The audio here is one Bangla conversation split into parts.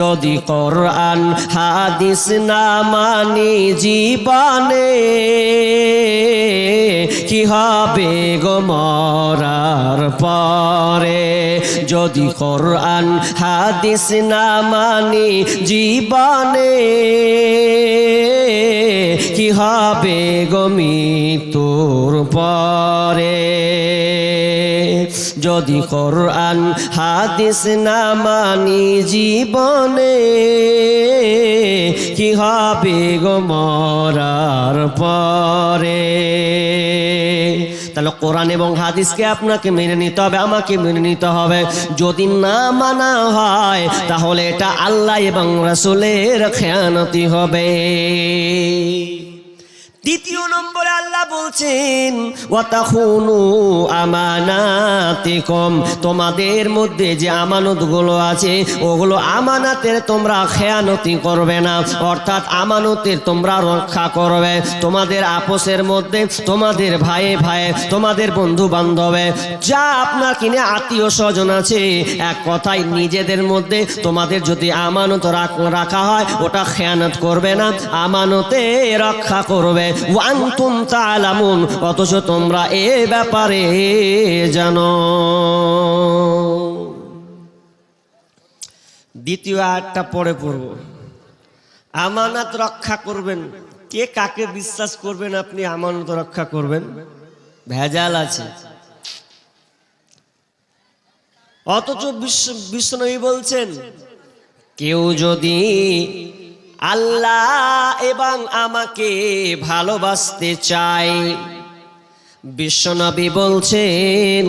যদি কোরআন হাদিস না মানি জীবনে কি হবে গো মরার পরে। যদি কোরআন হাদিস না মানি জীবনে কি হবে গো মৃত্যুর পরে। যদি কোরআন হাদিস না মানি জীবনে কি হবে গো মরার পরে। তাহলে কোরআন এবং হাদিসকে আপনাকে মেনে নিতে হবে, আমাকে মেনে নিতে হবে। যদি না মানা হয় তাহলে এটা আল্লাহ এবং রাসূলের খেয়ানতি হবে। দ্বিতীয় নম্বরে আল্লাহ বলছেন ওয়াতাখুনু আমানাতিকুম, তোমাদের মধ্যে যে আমানতগুলো আছে ওগুলো আমানাতের তোমরা খেয়ানতি করবে না, অর্থাৎ আমানতের তোমরা রক্ষা করবে। তোমাদের আপোষের মধ্যে, তোমাদের ভাইয়ে ভাইয়ে, তোমাদের বন্ধু বান্ধবে, যা আপনার কিনে আত্মীয় স্বজন আছে, এক কথায় নিজেদের মধ্যে তোমাদের যদি আমানত রাখা হয় ওটা খেয়ানত করবে না, আমানতে রক্ষা করবে। ওয়ান্তুম তাআলামুন, অথচ তোমরা এ ব্যাপারে জানো। দ্বিতীয় আয়াতটা পড়ে পড়ব। আমানত রক্ষা করবেন, কে কাকে বিশ্বাস করবেন আপনি আমানত রক্ষা করবেন? ভেজাল আছে। অথচ বিশ্বনবী বলছেন কেউ যদি আল্লাহ এবং আমাকে ভালোবাসতে চায়, বিশ্বনবী বলছেন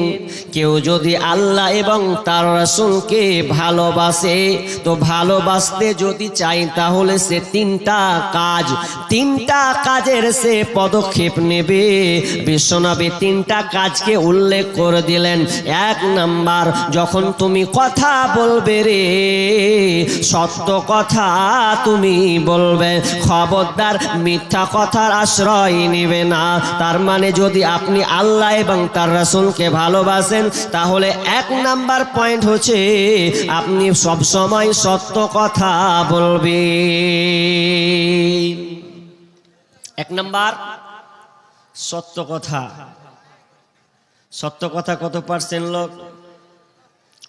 কেউ যদি আল্লাহ এবং তার রাসূলকে ভালোবাসে, তো ভালোবাসতে যদি চায় তাহলে সে তিনটা কাজের সে পদক্ষেপ নেবে। বিশ্বনবী তিনটা কাজকে উল্লেখ করে দিলেন। এক নাম্বার, যখন তুমি কথা বলবে রে, সত্য কথা তুমি বলবে, খবরদার মিথ্যা কথার আশ্রয় নেবে না। তার মানে যদি আপনি আল্লাহ এবং তার রাসূলকে ভালোবাসেন তাহলে এক নাম্বার পয়েন্ট হচ্ছে আপনি সব সময় সত্য কথা বলবেন। এক নাম্বার সত্য কথা। সত্য কথা কত পার্সেন্ট লোক,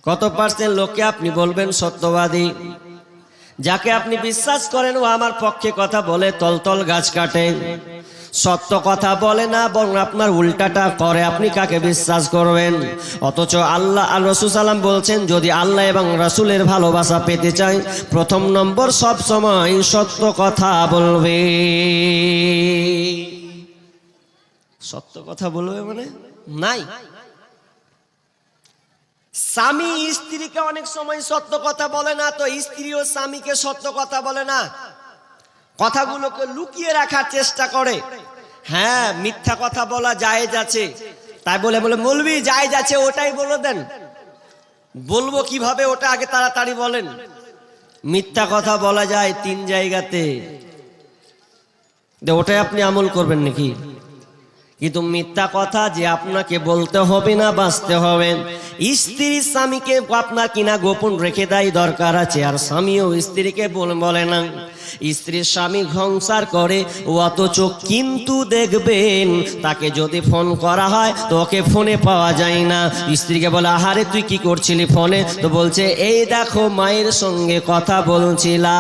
কত পার্সেন্ট লোককে আপনি বলবেন সত্যবাদী? যাকে আপনি বিশ্বাস করেন ও আমার পক্ষে কথা বলে তলতল গাছ কাটে, সত্য কথা বলে না বরং আপনার উল্টাটা করে, আপনি কাকে বিশ্বাস করবেন? অথচ আল্লাহ আর রাসূল সাল্লাম বলছেন যদি আল্লাহ এবং রাসূলের ভালোবাসা পেতে চাই প্রথম নম্বর সব সময় সত্য কথা বলবে। সত্য কথা বলবে মানে নাই। স্বামী স্ত্রীকে অনেক সময় সত্য কথা বলে না, তো স্ত্রীও স্বামীকে সত্য কথা বলে না, কথাগুলোকে লুকিয়ে রাখার চেষ্টা করে। হ্যাঁ, মিথ্যা কথা বলা জায়েজ আছে, তাই বলে মৌলভী জায়েজ আছে ওটাই বলে দেন। বলবো কিভাবে ওটা আগে তাড়াতাড়ি বলেন। মিথ্যা কথা বলা যায় 3 জায়গাতে, ওটাই আপনি আমল করবেন নাকি? কিন্তু মিথ্যা কথা যে আপনাকে বলতে হবে না, বাঁচতে হবে। স্ত্রী স্বামীকে আপনার কিনা গোপন রেখে দেয়, দরকার আছে, আর স্বামীও স্ত্রীকে বলে না। স্ত্রীর স্বামী সংসার করে অথচ কিন্তু দেখবেন তাকে যদি ফোন করা হয় তো ওকে ফোনে পাওয়া যায় না। স্ত্রীকে বলে আহারে তুই কি করছিলি ফোনে, তো বলছে এই দেখো মায়ের সঙ্গে কথা বলছিলাম।